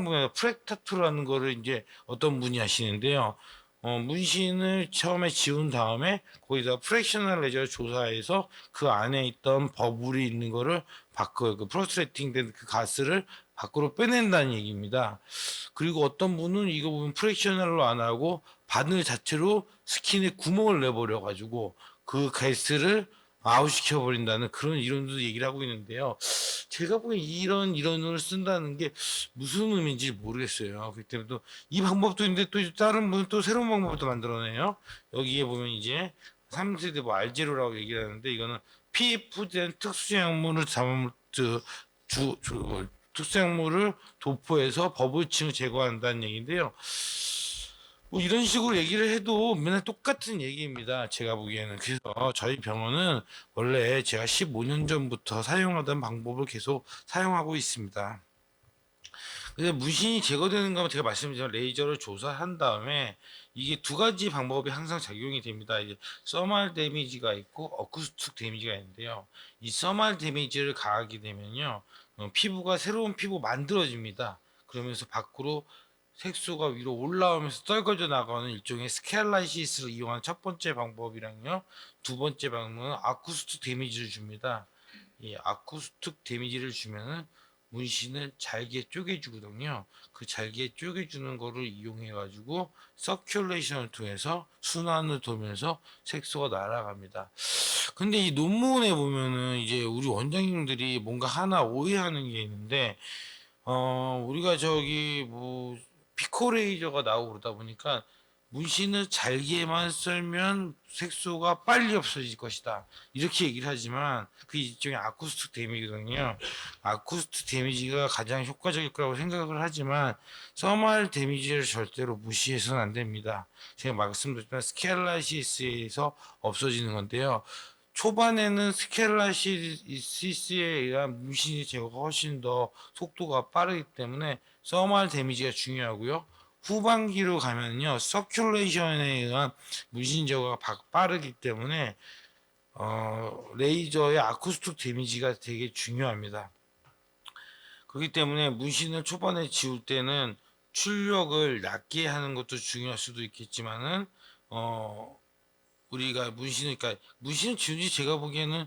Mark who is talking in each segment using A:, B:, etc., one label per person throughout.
A: 방법이 프렉타투라는 거를 이제 어떤 분이 하시는데요. 문신을 처음에 지운 다음에 거기다 프랙셔널 레저를 조사해서 그 안에 있던 버블이 있는 거를 밖으로 그 프로스트레이팅 된 그 가스를 밖으로 빼낸다는 얘기입니다. 그리고 어떤 분은 이거 보면 프랙셔널로 안 하고 바늘 자체로 스킨에 구멍을 내버려 가지고 그 가스를 아웃시켜 버린다는 그런 이론도 얘기를 하고 있는데요. 제가 보기엔 이런 이론을 쓴다는 게 무슨 의미인지 모르겠어요. 그렇기 때문에 또 이 방법도 있는데 또 다른 분은 또 새로운 방법을 또 만들어내요. 여기에 보면 이제 3세대 뭐 알제로라고 얘기를 하는데 이거는 PF에 대한 특수약물을 특수약물을 도포해서 버블층을 제거한다는 얘기인데요. 뭐 이런 식으로 얘기를 해도 맨날 똑같은 얘기입니다. 제가 보기에는. 그래서 저희 병원은 원래 제가 15년 전부터 사용하던 방법을 계속 사용하고 있습니다. 근데 문신이 제거되는 건 제가 말씀드린 레이저를 조사한 다음에 이게 두 가지 방법이 항상 작용이 됩니다. 이제 서멀 데미지가 있고 어쿠스틱 데미지가 있는데요. 이 서멀 데미지를 가하게 되면요. 피부가 새로운 피부 만들어집니다. 그러면서 밖으로 색소가 위로 올라오면서 떨궈져 나가는 일종의 스케일라이시스를 이용한 첫 번째 방법이랑요. 두 번째 방법은 아쿠스틱 데미지를 줍니다. 이 아쿠스틱 데미지를 주면은 문신을 잘게 쪼개주거든요. 그 잘게 쪼개주는 거를 이용해 가지고 서큘레이션을 통해서 순환을 돌면서 색소가 날아갑니다. 근데 이 논문에 보면은 이제 우리 원장님들이 뭔가 하나 오해하는 게 있는데 우리가 저기 뭐 피코레이저가 나오고 그러다 보니까 문신을 잘게만 썰면 색소가 빨리 없어질 것이다. 이렇게 얘기를 하지만 그 일종의 아쿠스틱 데미지거든요. 아쿠스틱 데미지가 가장 효과적일 거라고 생각을 하지만 서멀 데미지를 절대로 무시해서는 안 됩니다. 제가 말씀드렸지만 스켈라시스에서 없어지는 건데요. 초반에는 스켈라시스에 의한 문신이 제거가 훨씬 더 속도가 빠르기 때문에 서멀 데미지가 중요하고요. 후반기로 가면요, 서큘레이션에 의한 문신 제거가 빠르기 때문에 레이저의 아쿠스틱 데미지가 되게 중요합니다. 그렇기 때문에 문신을 초반에 지울 때는 출력을 낮게 하는 것도 중요할 수도 있겠지만은 우리가 그러니까 문신을 지운지 제가 보기에는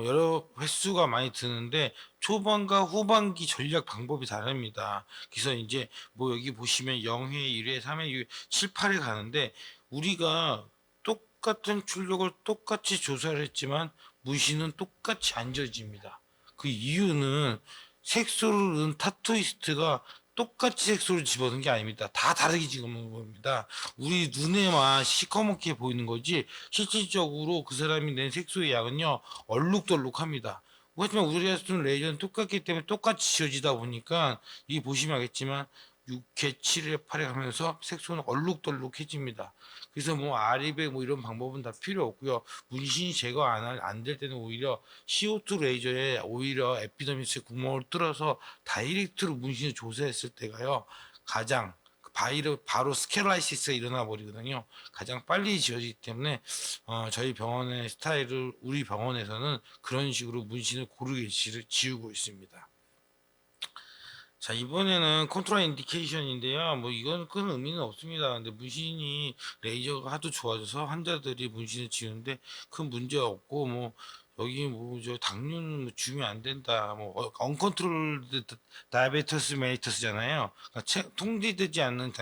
A: 여러 횟수가 많이 드는데 초반과 후반기 전략 방법이 다릅니다. 그래서 이제 뭐 여기 보시면 0회, 1회, 3회, 6회, 7, 8회 가는데 우리가 똑같은 출력을 똑같이 조사를 했지만 문신은 똑같이 안 지워집니다. 그 이유는 색소를 넣은 타투이스트가 똑같이 색소를 집어넣은 게 아닙니다. 다 다르게 집어넣은 겁니다. 우리 눈에만 시커멓게 보이는 거지 실질적으로 그 사람이 낸 색소의 양은요 얼룩덜룩합니다. 하지만 우리가 쓰는 레이저는 똑같기 때문에 똑같이 지워지다 보니까 이게 보시면 알겠지만 6회, 7회, 8회 가면서 색소는 얼룩덜룩해집니다. 그래서 뭐 아리백 뭐 이런 방법은 다 필요 없고요. 문신이 제거 안 될 때는 오히려 CO2 레이저에 오히려 에피더미스에 구멍을 뚫어서 다이렉트로 문신을 조사했을 때가요. 가장 바로 스케라이시스가 일어나 버리거든요. 가장 빨리 지워지기 때문에 저희 병원의 스타일을 우리 병원에서는 그런 식으로 문신을 고르게 지우고 있습니다. 자, 이번에는 컨트라 인디케이션인데요. 뭐 이건 큰 의미는 없습니다. 근데 문신이 레이저가 하도 좋아져서 환자들이 문신을 지우는데 큰 문제 없고 뭐 여기 뭐 저 당뇨는 뭐 주면 안 된다. 뭐 언컨트롤드 다이베티스 메이터스잖아요. 그러니까 통제되지 않는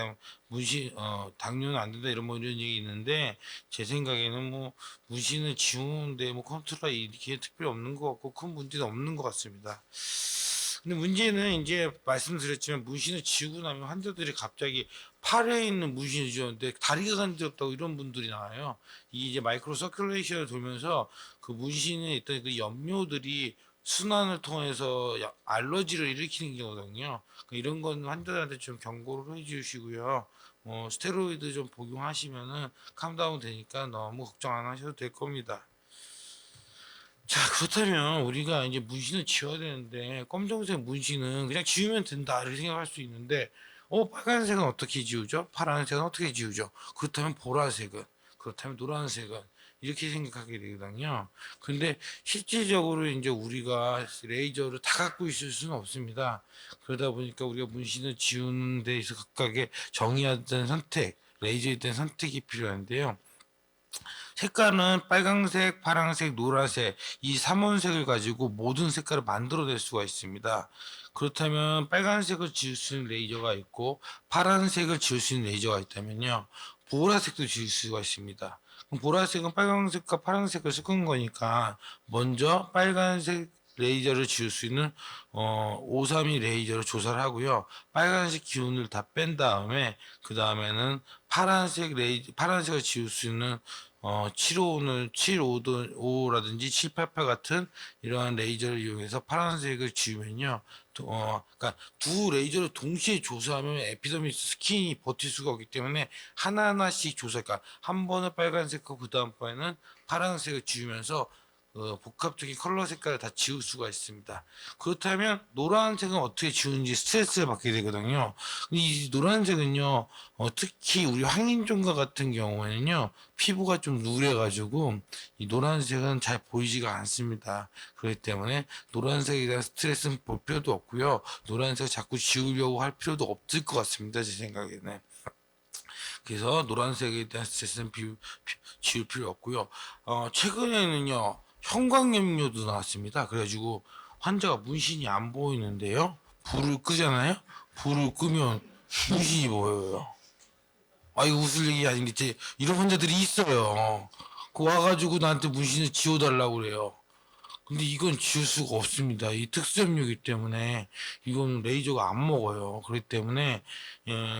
A: 문신 당뇨는 안 된다 이런 뭐 이런 얘기 있는데 제 생각에는 뭐 문신을 지우는데 뭐 컨트라 인디케이션 특별히 없는 것 같고 큰 문제는 없는 것 같습니다. 근데 문제는 이제 말씀드렸지만 문신을 지우고 나면 환자들이 갑자기 팔에 있는 문신을 지웠는데 다리가 간지럽다고 이런 분들이 나와요. 이게 이제 마이크로 서큘레이션을 돌면서 그 문신에 있던 그 염료들이 순환을 통해서 알러지를 일으키는 경우거든요. 그러니까 이런 건 환자들한테 좀 경고를 해주시고요. 스테로이드 좀 복용하시면은 캄다운 되니까 너무 걱정 안 하셔도 될 겁니다. 자, 그렇다면 우리가 이제 문신을 지워야 되는데 검정색 문신은 그냥 지우면 된다 이렇게 생각할 수 있는데 빨간색은 어떻게 지우죠? 파란색은 어떻게 지우죠? 그렇다면 보라색은 그렇다면 노란색은 이렇게 생각하게 되거든요. 근데 실질적으로 이제 우리가 레이저를 다 갖고 있을 수는 없습니다. 그러다 보니까 우리가 문신을 지우는 데 있어 각각의 정의하던 선택, 레이저에 대한 선택이 필요한데요. 색깔은 빨강색, 파란색, 노란색 이 3원색을 가지고 모든 색깔을 만들어낼 수가 있습니다. 그렇다면 빨간색을 지울 수 있는 레이저가 있고 파란색을 지울 수 있는 레이저가 있다면요. 보라색도 지울 수가 있습니다. 그럼 보라색은 빨간색과 파란색을 섞은 거니까 먼저 빨간색 레이저를 지울 수 있는 532 레이저를 조사를 하고요. 빨간색 기운을 다 뺀 다음에 그 다음에는 파란색을 지울 수 있는 755는 755라든지 788 같은 이러한 레이저를 이용해서 파란색을 지우면요. 그러니까 두 레이저를 동시에 조사하면 에피더미스 스킨이 버틸 수가 없기 때문에 하나하나씩 조사, 그러니까 한 번은 빨간색과 그 다음번에는 파란색을 지우면서 복합적인 컬러 색깔을 다 지울 수가 있습니다. 그렇다면 노란색은 어떻게 지우는지 스트레스를 받게 되거든요. 근데 이 노란색은요, 특히 우리 황인종과 같은 경우에는요, 피부가 좀 누래가지고 이 노란색은 잘 보이지가 않습니다. 그렇기 때문에 노란색에 대한 스트레스는 볼 필요도 없고요. 노란색을 자꾸 지우려고 할 필요도 없을 것 같습니다. 제 생각에는. 그래서 노란색에 대한 스트레스는 지울 필요 없고요. 최근에는요, 형광염료도 나왔습니다. 그래가지고 환자가 문신이 안 보이는데요. 불을 끄잖아요. 불을 끄면 문신이 보여요. 아, 이거 웃을 얘기 아닌데, 이런 환자들이 있어요. 그 와가지고 나한테 문신을 지워달라고 그래요. 근데 이건 지울 수가 없습니다. 이 특수염료이기 때문에 이건 레이저가 안 먹어요. 그렇기 때문에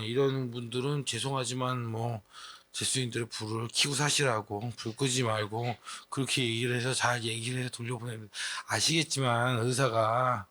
A: 이런 분들은 죄송하지만 뭐 제수인들의 불을 켜고 사시라고 불 끄지 말고 그렇게 얘기를 해서 잘 얘기를 해서 돌려보내면 아시겠지만 의사가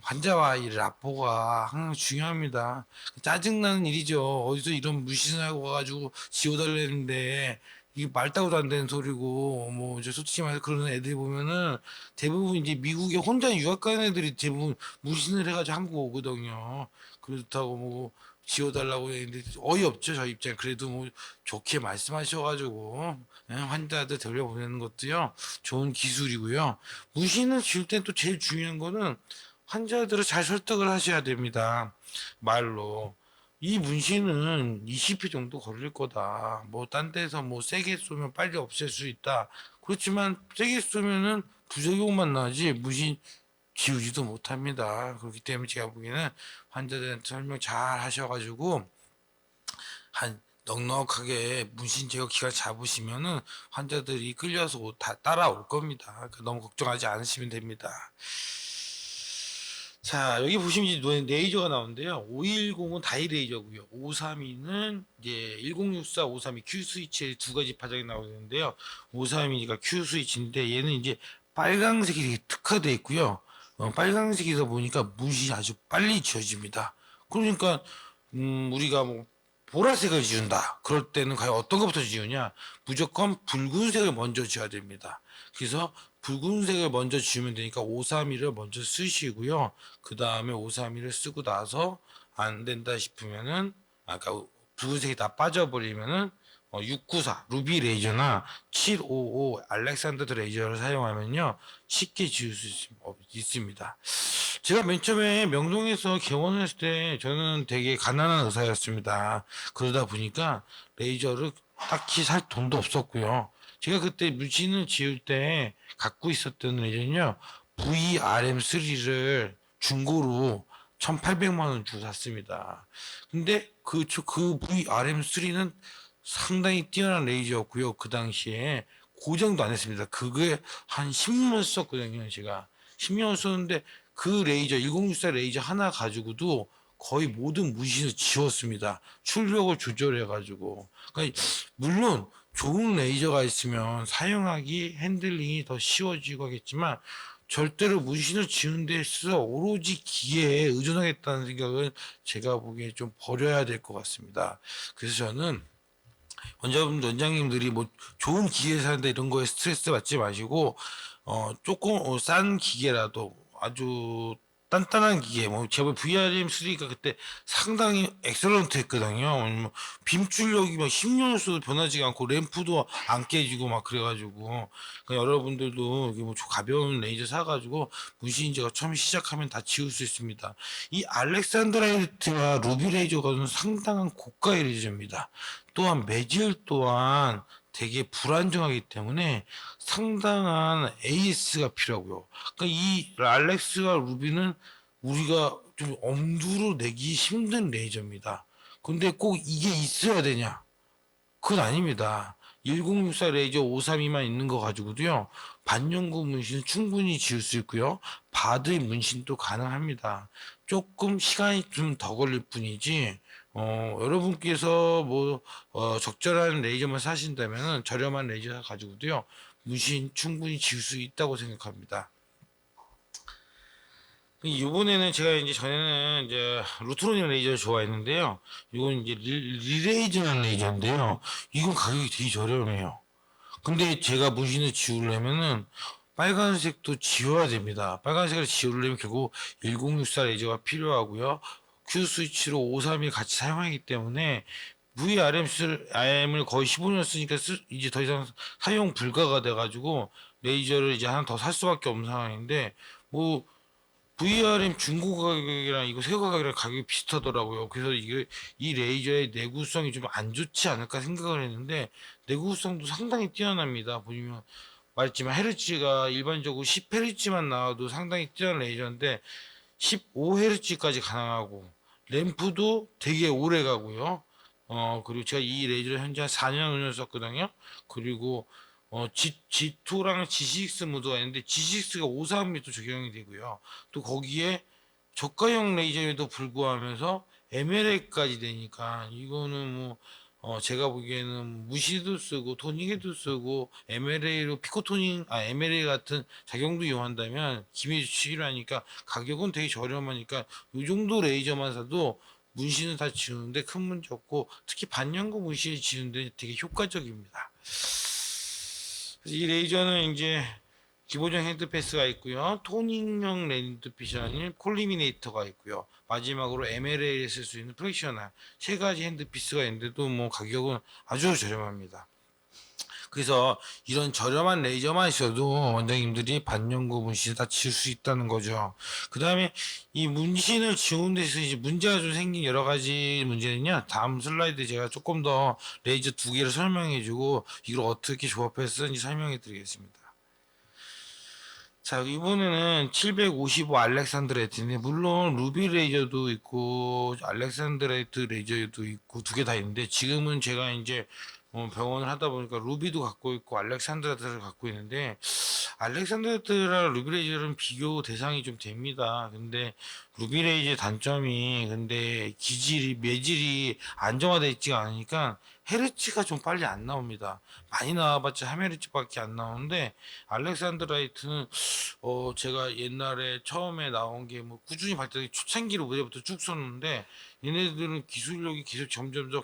A: 환자와 이 라포가 항상 중요합니다. 짜증나는 일이죠. 어디서 이런 무신을 하고 와가지고 지워달라는데 이게 말다고도 안 되는 소리고 뭐 이제 솔직히 말해서 그런 애들이 보면은 대부분 이제 미국에 혼자 유학 가는 애들이 대부분 무신을 해가지고 한국 오거든요. 그렇다고 뭐 지워달라고 했는데 어이없죠 저 입장. 그래도 뭐 좋게 말씀하셔가지고 환자들 돌려보내는 것도요 좋은 기술이고요. 문신을 지울 땐 또 제일 중요한 거는 환자들을 잘 설득을 하셔야 됩니다. 말로. 이 문신은 20회 정도 걸릴 거다. 뭐, 딴 데서 뭐, 세게 쏘면 빨리 없앨 수 있다. 그렇지만, 세게 쏘면은 부작용만 나지, 문신 지우지도 못합니다. 그렇기 때문에 제가 보기에는 환자들한테 설명 잘 하셔가지고, 넉넉하게 문신 제거 기간 잡으시면은 환자들이 끌려서 다 따라올 겁니다. 그러니까 너무 걱정하지 않으시면 됩니다. 자, 여기 보시면 이제 레이저가 나오는데요. 510은 다이 레이저고요. 532는 이제 1064, 532 Q 스위치의 두 가지 파장이 나오는데요. 532가 Q 스위치인데 얘는 이제 빨강색이 되게 특화되어 있고요. 빨강색이다 보니까 문신이 아주 빨리 지워집니다. 그러니까 우리가 뭐 보라색을 지운다. 그럴 때는 과연 어떤 것부터 지우냐? 무조건 붉은색을 먼저 지어야 됩니다. 그래서 붉은색을 먼저 지우면 되니까 532를 먼저 쓰시고요. 그 다음에 532를 쓰고 나서 안 된다 싶으면은 아까 붉은색이 다 빠져버리면은 694 루비 레이저나 755 알렉산더 레이저를 사용하면요 쉽게 지울 수 있습니다. 제가 맨 처음에 명동에서 개원을 했을 때 저는 되게 가난한 의사였습니다. 그러다 보니까 레이저를 딱히 살 돈도 없었고요. 제가 그때 문신을 지울 때 갖고 있었던 레이저는요 VRM3를 중고로 1,800만 원 주고 샀습니다. 근데 그 VRM3는 상당히 뛰어난 레이저였고요. 그 당시에 고정도 안 했습니다. 그게 한 10년 썼거든요. 제가 10년 썼는데 그 레이저 1064 레이저 하나 가지고도 거의 모든 문신을 지웠습니다. 출력을 조절해 가지고. 그러니까 물론 좋은 레이저가 있으면 사용하기 핸들링이 더 쉬워지고 하겠지만 절대로 문신을 지우는 데 있어서 오로지 기계에 의존하겠다는 생각은 제가 보기에 좀 버려야 될 것 같습니다. 그래서 저는 원장님들이 뭐 좋은 기계 사는데 이런 거에 스트레스 받지 마시고 조금 싼 기계라도 아주 단단한 기계 뭐 제가 VRM3가 그때 상당히 엑셀런트 했거든요. 뭐 빔 출력이 막 10년을 써도 변하지가 않고 램프도 안 깨지고 막 그래가지고 그러니까 여러분들도 이게 뭐 가벼운 레이저 사가지고 문신 제가 처음 시작하면 다 지울 수 있습니다. 이 알렉산드라이트와 루비 레이저가 상당한 고가의 레이저입니다. 또한 매질 또한 되게 불안정하기 때문에 상당한 AS가 필요하고요. 그러니까 이 알렉스와 루비는 우리가 좀 엄두로 내기 힘든 레이저입니다. 근데 꼭 이게 있어야 되냐? 그건 아닙니다. 1064 레이저 532만 있는 거 가지고도요, 반영구 문신은 충분히 지을 수 있고요, 바드의 문신도 가능합니다. 조금 시간이 좀 더 걸릴 뿐이지, 여러분께서 뭐, 적절한 레이저만 사신다면 저렴한 레이저 가지고도요, 문신 충분히 지을 수 있다고 생각합니다. 이번에는 제가 이제 전에는 이제 루트로닉 레이저를 좋아했는데요. 이건 이제 리레이저라는 레이저인데요. 이건 가격이 되게 저렴해요. 근데 제가 문신을 지우려면은 빨간색도 지워야 됩니다. 빨간색을 지우려면 결국 1064 레이저가 필요하고요. Q 스위치로 531 같이 사용하기 때문에 VRM을 거의 15년 쓰니까 이제 더 이상 사용 불가가 돼가지고 레이저를 이제 하나 더 살 수밖에 없는 상황인데 뭐 VRM 중고 가격이랑 이거 새거 가격이랑 가격이 비슷하더라고요. 그래서 이 레이저의 내구성이 좀 안 좋지 않을까 생각을 했는데 내구성도 상당히 뛰어납니다. 보시면 말했지만 헤르츠가 일반적으로 10헤르츠만 나와도 상당히 뛰어난 레이저인데 15헤르츠까지 가능하고 램프도 되게 오래 가고요. 그리고 제가 이 레이저를 현재 한 4년 5년 썼거든요. 그리고 G2랑 G6 모드가 있는데 G6가 532도 적용이 되고요. 또 거기에 저가형 레이저에도 불구하면서 MLA까지 되니까 이거는 뭐 제가 보기에는 무시도 쓰고 토닝에도 쓰고 MLA로 피코토닝 MLA 같은 작용도 이용한다면 기미 주치기로 하니까 가격은 되게 저렴하니까 이 정도 레이저만 사도 문신은 다 지우는데 큰 문제 없고 특히 반영구 문신을 지우는데 되게 효과적입니다. 이 레이저는 이제 기본형 핸드패스가 있고요. 토닝형 핸드핏이 아닌 콜리미네이터가 있고요. 마지막으로 MLA에 쓸 수 있는 프랙셔널 세 가지 핸드피스가 있는데도 뭐 가격은 아주 저렴합니다. 그래서 이런 저렴한 레이저만 있어도 원장님들이 반영구 문신을 다 지울 수 있다는 거죠. 그 다음에 이 문신을 지우는 데서 이제 문제가 좀 생긴 여러 가지 문제는요. 다음 슬라이드 제가 조금 더 레이저 두 개를 설명해주고 이걸 어떻게 조합해서 쓰는지 설명해 드리겠습니다. 자, 이번에는 755 알렉산드레이트인데, 물론 루비 레이저도 있고, 알렉산드레이트 레이저도 있고, 두 개 다 있는데, 지금은 제가 이제 병원을 하다 보니까 루비도 갖고 있고, 알렉산드레이트를 갖고 있는데, 알렉산드레이트랑 루비 레이저는 비교 대상이 좀 됩니다. 근데 루비 레이저의 단점이, 근데 매질이 안정화되어 있지가 않으니까, 헤르츠가 좀 빨리 안 나옵니다. 많이 나와봤자 3헤르츠밖에 안 나오는데, 알렉산드라이트는 제가 옛날에 처음에 나온 게 뭐 꾸준히 발전해 초창기로 무대부터 쭉 썼는데 얘네들은 기술력이 계속 점점 더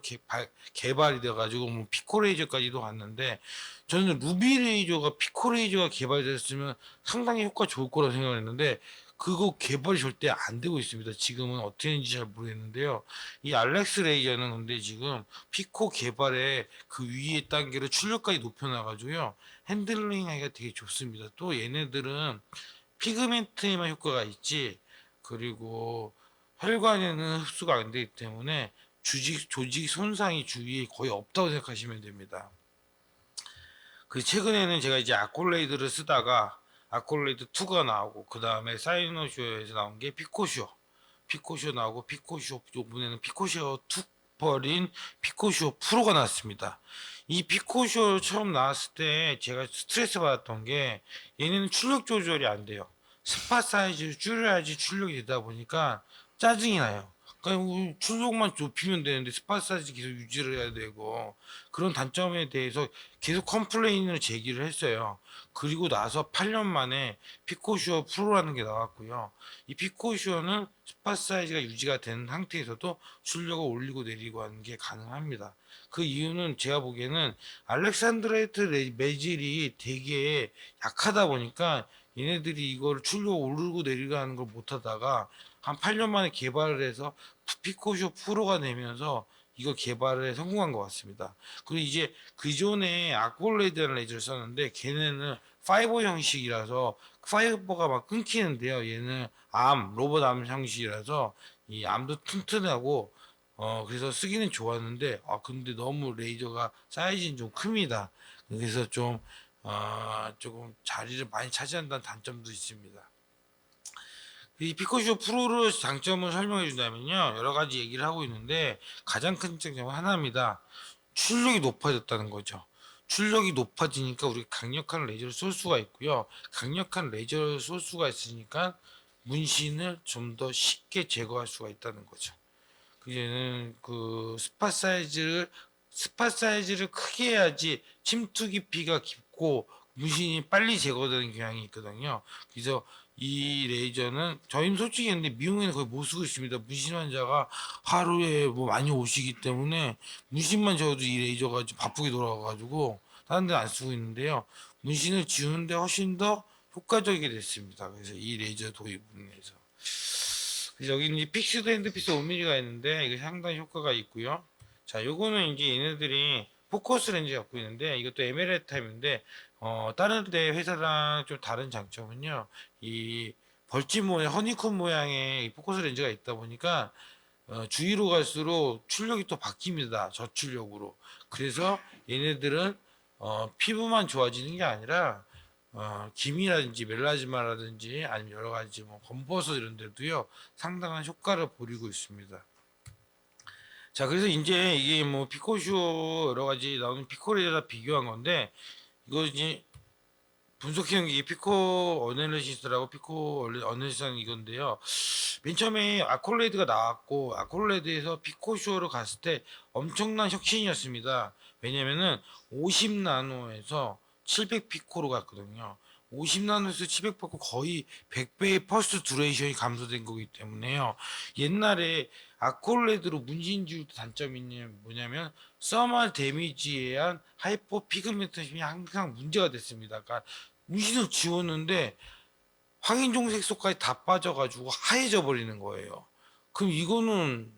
A: 개발이 돼가지고 뭐 피코 레이저까지도 갔는데 저는 루비 레이저가 피코 레이저가 개발됐으면 상당히 효과 좋을 거라 생각했는데 그거 개발이 절대 안 되고 있습니다. 지금은 어떻게 되는지 잘 모르겠는데요. 이 알렉스 레이저는 근데 지금 피코 개발에 그 위에 단계로 출력까지 높여놔가지고요. 핸들링 하기가 되게 좋습니다. 또 얘네들은 피그멘트에만 효과가 있지, 그리고 혈관에는 흡수가 안 되기 때문에 조직 손상이 주위에 거의 없다고 생각하시면 됩니다. 그 최근에는 제가 이제 아콜레이드를 쓰다가 아콜레이드 2가 나오고 그 다음에 사이노쇼에서 나온 게 피코쇼 나오고 피코쇼 요번에는 피코쇼 2 버린 피코쇼 프로가 나왔습니다. 이 피코쇼 처음 나왔을 때 제가 스트레스 받았던 게 얘네는 출력 조절이 안 돼요. 스팟 사이즈를 줄여야지 출력이 되다 보니까 짜증이 나요. 그러니까 출력만 좁히면 되는데 스팟 사이즈 계속 유지를 해야 되고 그런 단점에 대해서 계속 컴플레인을 제기를 했어요. 그리고 나서 8년 만에 피코슈어 프로라는 게 나왔고요. 이 피코슈어는 스팟 사이즈가 유지가 된 상태에서도 출력을 올리고 내리고 하는 게 가능합니다. 그 이유는 제가 보기에는 알렉산드레이트 매질이 되게 약하다 보니까 얘네들이 이걸 출력 오르고 내리고 하는 걸 못하다가 한 8년 만에 개발을 해서 피코쇼 프로가 되면서 이거 개발에 성공한 것 같습니다. 그리고 이제 그전에 아콜레이드라는 레이저를 썼는데 걔네는 파이버 형식이라서 파이버가 막 끊기는데요. 얘는 로봇 암 형식이라서 이 암도 튼튼하고 그래서 쓰기는 좋았는데 근데 너무 레이저가 사이즈는 좀 큽니다. 그래서 좀 조금 자리를 많이 차지한다는 단점도 있습니다. 이 피코쇼 프로의 장점을 설명해 준다면요. 여러 가지 얘기를 하고 있는데 가장 큰 장점은 하나입니다. 출력이 높아졌다는 거죠. 출력이 높아지니까 우리가 강력한 레이저를 쏠 수가 있고요. 강력한 레이저를 쏠 수가 있으니까 문신을 좀 더 쉽게 제거할 수가 있다는 거죠. 그게는 스팟 사이즈를 크게 해야지 침투 깊이가 깊고 문신이 빨리 제거되는 경향이 있거든요. 그래서 이 레이저는 저희는 솔직히 근데 미용에는 거의 못 쓰고 있습니다. 문신 환자가 하루에 뭐 많이 오시기 때문에 문신만 지워도 이 레이저가 좀 바쁘게 돌아가가지고 다른 데는 안 쓰고 있는데요. 문신을 지우는데 훨씬 더 효과적이게 됐습니다. 그래서 이 레이저 도입을 해서 여기 이제 픽스드 핸드피스 5mm가 있는데 이게 상당히 효과가 있고요. 자, 요거는 이제 얘네들이 포커스 렌즈 갖고 있는데 이것도 에메랄드 타입인데 다른 데 회사랑 좀 다른 장점은요. 이 벌집 모양, 허니콤 모양의 포커스 렌즈가 있다 보니까 주위로 갈수록 출력이 또 바뀝니다. 저출력으로. 그래서 얘네들은 피부만 좋아지는 게 아니라 김이라든지 멜라즈마라든지 아니면 여러 가지 뭐 검버섯 이런 데도요 상당한 효과를 보이고 있습니다. 자, 그래서 이제 이게 뭐 피코쇼 여러 가지 나오는 피코레다 비교한 건데 이거 이제 분석해온 게 피코 어널리시스라고 피코 어널리시스는 이건데요. 맨 처음에 아콜레이드가 나왔고 아콜레이드에서 피코쇼로 갔을 때 엄청난 혁신이었습니다. 왜냐면은 50나노에서 700 피코로 갔거든요. 50나노에서 700 피코 거의 100배의 퍼스트 듀레이션이 감소된 거기 때문에요. 옛날에 아콜레이드로 문신 지울 때 단점이 뭐냐면 서멀 데미지에 의한 하이퍼 피그멘테이션이 항상 문제가 됐습니다. 그러니까 문신을 지웠는데 황인종 색소까지 다 빠져가지고 하얘져 버리는 거예요. 그럼 이거는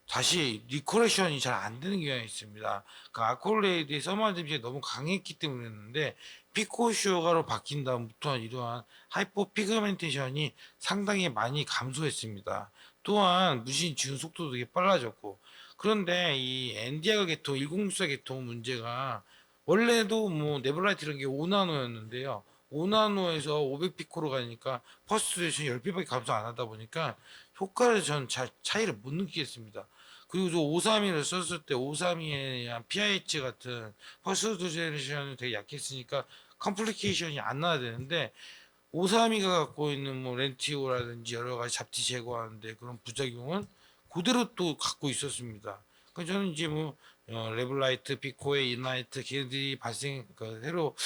A: 다시 리커레이션이 잘 안 되는 경향이 있습니다. 그 아콜레이드의 서멀 데미지가 너무 강했기 때문이었는데 피코쇼가로 바뀐 다음부터 이러한 하이퍼 피그멘테이션이 상당히 많이 감소했습니다. 또한 무신 지운 속도도 되게 빨라졌고 그런데 이 엔디아가 계통 1064 계통 문제가 원래도 뭐 네블라이트 이런 게 5나노였는데요. 5나노에서 500피코로 가니까 퍼스트레이션이 10배밖에 감소 안 하다 보니까 효과를 전 잘 차이를 못 느끼겠습니다. 그리고 저 532를 썼을 때 532에 대한 PIH 같은 퍼스트레이션이 되게 약했으니까 컴플리케이션이 안 나야 되는데 532가 갖고 있는 뭐 렌티오라든지 여러 가지 잡티 제거하는데 그런 부작용은 그대로 또 갖고 있었습니다. 그러니까 저는 이제 뭐 레블라이트, 피코의 인라이트 걔네들이 새로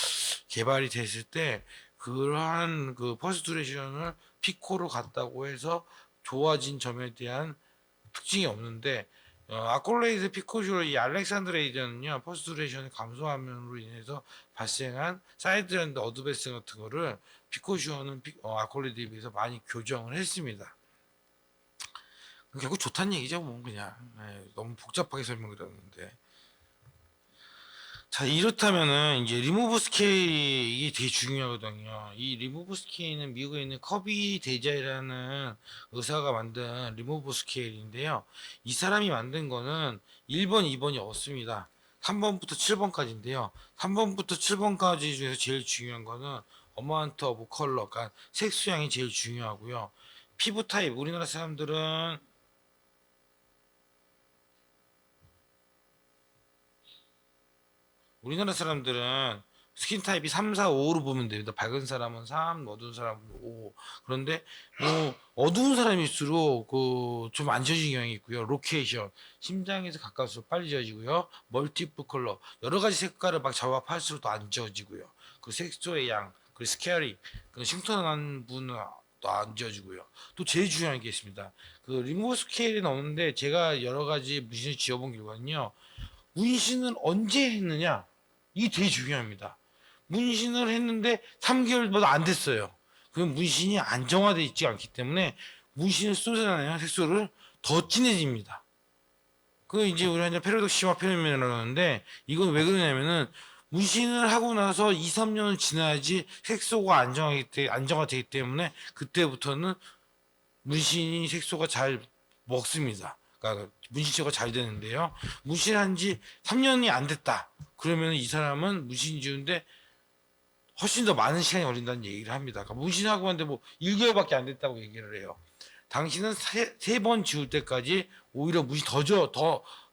A: 개발이 됐을 때 그러한 그 퍼스트레이션을 피코로 갔다고 해서 좋아진 점에 대한 특징이 없는데 아콜레이드 피코쇼 이 알렉산드레이드는요 퍼스트레이션의 감소함으로 인해서 발생한 사이드랜드 어드베스 같은 거를 피코쇼는 아콜레이드에 비해서 많이 교정을 했습니다. 결국 좋다는 얘기죠 뭐 그냥 너무 복잡하게 설명드렸는데 자, 이렇다면은 이제 리무브 스케일이 이게 되게 중요하거든요. 이 리무브 스케일은 미국에 있는 커비 데자이라는 의사가 만든 리무브 스케일인데요. 이 사람이 만든 거는 1번, 2번이 없습니다. 3번부터 7번까지인데요. 3번부터 7번까지 중에서 제일 중요한 거는 어마운트 오브 컬러, 그러니까 색수양이 제일 중요하고요. 피부 타입, 우리나라 사람들은 스킨 타입이 3, 4, 5로 보면 됩니다. 밝은 사람은 3, 어두운 사람은 5. 그런데 뭐 어두운 사람일수록 그 좀 안 지워지는 경향이 있고요. 로케이션, 심장에서 가까울수록 빨리 지워지고요. 멀티플 컬러, 여러 가지 색깔을 막 잡아할수록 더 안 지워지고요. 그 색소의 양, 그리고 스케어링, 그 흉터난 부분은 또 안 지워지고요. 또 제일 중요한 게 있습니다. 그 리무버 스케일이 나오는데 제가 여러 가지 문신을 지워본 결과는요. 문신을 언제 했느냐? 이게 되게 중요합니다. 문신을 했는데 3개월보다 안 됐어요. 그럼 문신이 안정화되어 있지 않기 때문에 문신을 쏘잖아요. 색소를 더 진해집니다. 그 이제 우리 한자 페로독시마 페노메나라고 하는데 이건 왜 그러냐면은 문신을 하고 나서 2, 3년은 지나야지 색소가 안정화되기 때문에 그때부터는 문신이 색소가 잘 먹습니다. 그러니까 문신 치료가 잘 되는데요. 문신한 지 3년이 안 됐다. 그러면 이 사람은 문신 지우는데 훨씬 더 많은 시간이 걸린다는 얘기를 합니다. 그러니까 문신하고 하는데 뭐 1개월밖에 안 됐다고 얘기를 해요. 당신은 세 번 지울 때까지 오히려 문신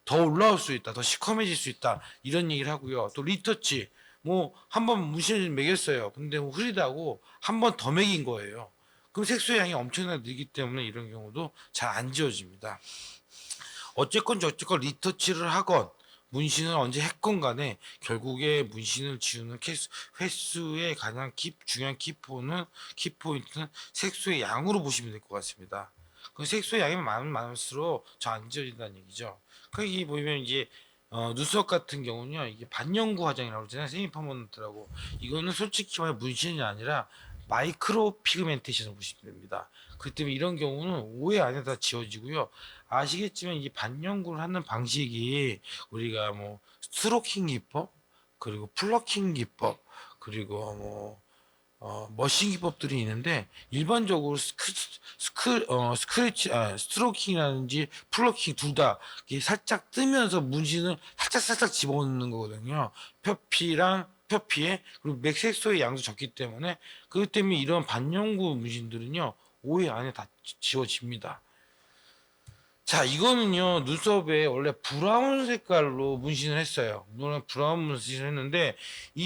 A: 더 올라올 수 있다. 더 시커매질 수 있다. 이런 얘기를 하고요. 또 리터치. 뭐 한 번 문신을 매겼어요. 근데 뭐 흐리다고 한 번 더 매긴 거예요. 그럼 색소의 양이 엄청나게 늘기 때문에 이런 경우도 잘 안 지워집니다. 어쨌건 저쨌건 리터치를 하건 문신을 언제 했건 간에 결국에 문신을 지우는 횟수의 가장 중요한 키포인트는 색소의 양으로 보시면 될 것 같습니다. 그 색소의 양이 많을수록 잘 안 지워진다는 얘기죠. 거기 보면 이제 눈썹 같은 경우는요, 이게 반영구 화장이라고 그러잖아요. 세미퍼먼트라고. 이거는 솔직히 말해 문신이 아니라 마이크로 피그멘테이션을 보시면 됩니다. 그렇기 때문에 이런 경우는 오해 안에 다 지워지고요. 아시겠지만 이 반영구를 하는 방식이 우리가 뭐 스트로킹 기법, 그리고 플러킹 기법, 그리고 뭐 머신 기법들이 있는데 일반적으로 스트로킹이라든지 플러킹 둘 다 살짝 뜨면서 문신을 살짝 집어넣는 거거든요. 표피에 그리고 맥색소의 양도 적기 때문에 그렇기 때문에 이런 반영구 문신들은요 오해 안에 다 지워집니다. 자, 이거는요, 눈썹에 원래 브라운 색깔로 문신을 했어요. 물론 브라운 문신을 했는데,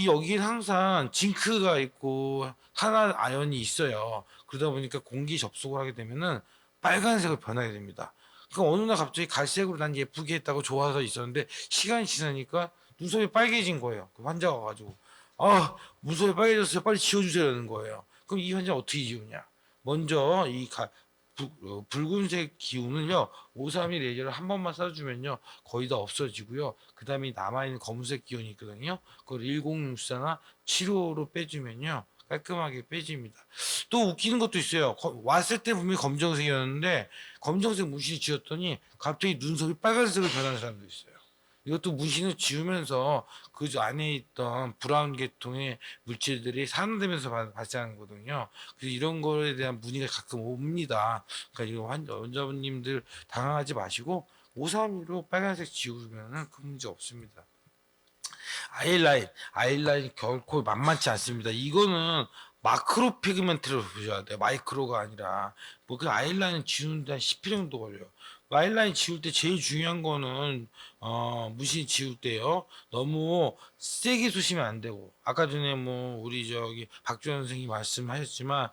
A: 여기는 항상 징크가 있고, 하나 아연이 있어요. 그러다 보니까 공기 접속을 하게 되면은 빨간색으로 변하게 됩니다. 그 어느 날 갑자기 갈색으로 난 예쁘게 했다고 좋아서 있었는데, 시간이 지나니까 눈썹이 빨개진 거예요. 그 환자가 와가지고. 아, 눈썹이 빨개졌어요. 빨리 지워주세요라는 거예요. 그럼 이 환자 어떻게 지우냐? 먼저 붉은색 기운을요 531 레이저를 한 번만 쏴주면요 거의 다 없어지고요 그 다음에 남아있는 검은색 기운이 있거든요 그걸 1064나 7호로 빼주면요 깔끔하게 빼집니다. 또 웃기는 것도 있어요. 왔을 때 분명히 검정색이었는데 검정색 문신을 지웠더니 갑자기 눈썹이 빨간색으로 변하는 사람도 있어요. 이것도 문신을 지우면서 그 안에 있던 브라운 계통의 물질들이 산화되면서 발생하는 거거든요. 그래서 이런 거에 대한 문의가 가끔 옵니다. 그러니까 이거 환자분님들 당황하지 마시고 531로 빨간색 지우면 큰 문제 없습니다. 아이라인 결코 만만치 않습니다. 이거는 마크로 피그멘트를 보셔야 돼요. 마이크로가 아니라 뭐 그 아이라인 지우는데 한 10일 정도 걸려요. 아이라인 지울 때 제일 중요한 거는 무신 지울 때요. 너무 세게 쑤시면 안 되고 아까 전에 뭐 우리 저기 박주현 선생님이 말씀하셨지만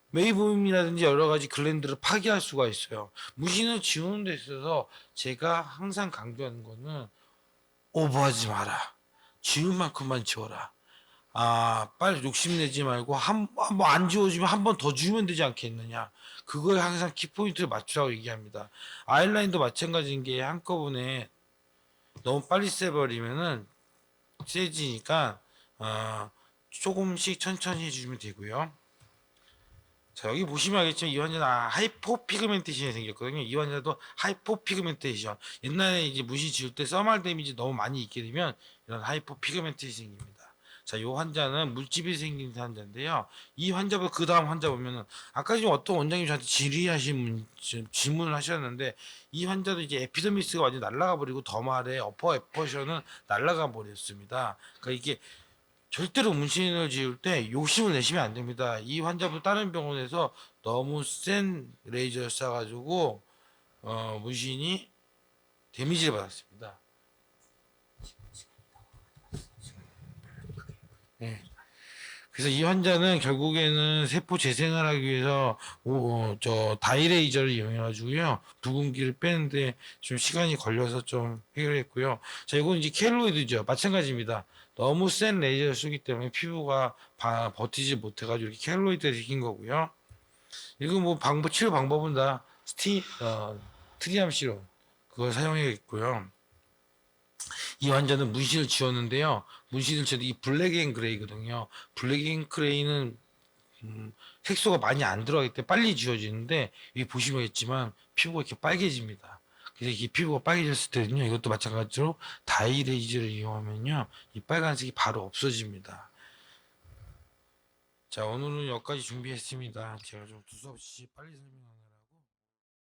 A: 메이브음이라든지 여러 가지 글랜드를 파괴할 수가 있어요. 무신을 지우는 데 있어서 제가 항상 강조하는 거는 오버하지 마라. 지울 만큼만 지워라. 빨리 욕심내지 말고 번 안 지워지면 한 번 더 지우면 되지 않겠느냐. 그거에 항상 키포인트를 맞추라고 얘기합니다. 아이라인도 마찬가지인 게 한꺼번에 너무 빨리 세버리면은 세지니까 조금씩 천천히 해주시면 되고요. 자, 여기 보시면 알겠지만 이 환자는 하이포피그멘테이션이 생겼거든요. 이 환자도 하이포피그멘테이션. 옛날에 이제 무시 지울 때 써말 데미지 너무 많이 있게 되면 이런 하이포피그멘테이션이 생깁니다. 자, 이 환자는 물집이 생긴 환자인데요. 이 환자보다 그 다음 환자 보면은 아까 지금 어떤 원장님 저한테 질문을 하셨는데 이 환자도 이제 에피더미스가 완전 날아가 버리고 더말의 어퍼 에퍼션은 날아가 버렸습니다. 그러니까 이게 절대로 문신을 지울 때 욕심을 내시면 안 됩니다. 이 환자분 다른 병원에서 너무 센 레이저를 쏴가지고 문신이 데미지를 받았습니다. 그래서 이 환자는 결국에는 세포 재생을 하기 위해서 다이레이저를 이용해 가지고요. 붉은기를 빼는데 좀 시간이 걸려서 좀 해결했고요. 자, 이건 이제 켈로이드죠. 마찬가지입니다. 너무 센 레이저를 쓰기 때문에 피부가 버티지 못해 가지고 이렇게 켈로이드가 생긴 거고요. 이거 뭐 치료 방법은 다 트리암 시로 그걸 사용해 있고요. 이 환자는 문신을 지웠는데요. 문신을 지어도 이 블랙 앤 그레이거든요. 블랙 앤 그레이는 색소가 많이 안 들어가기 때문에 빨리 지워지는데 여기 보시면 알겠지만 피부가 이렇게 빨개집니다. 그래서 이 피부가 빨개졌을 때는요, 이것도 마찬가지로 다이레이저를 이용하면요, 이 빨간색이 바로 없어집니다. 자, 오늘은 여기까지 준비했습니다. 제가 좀 두서없이 빨리 설명하느라.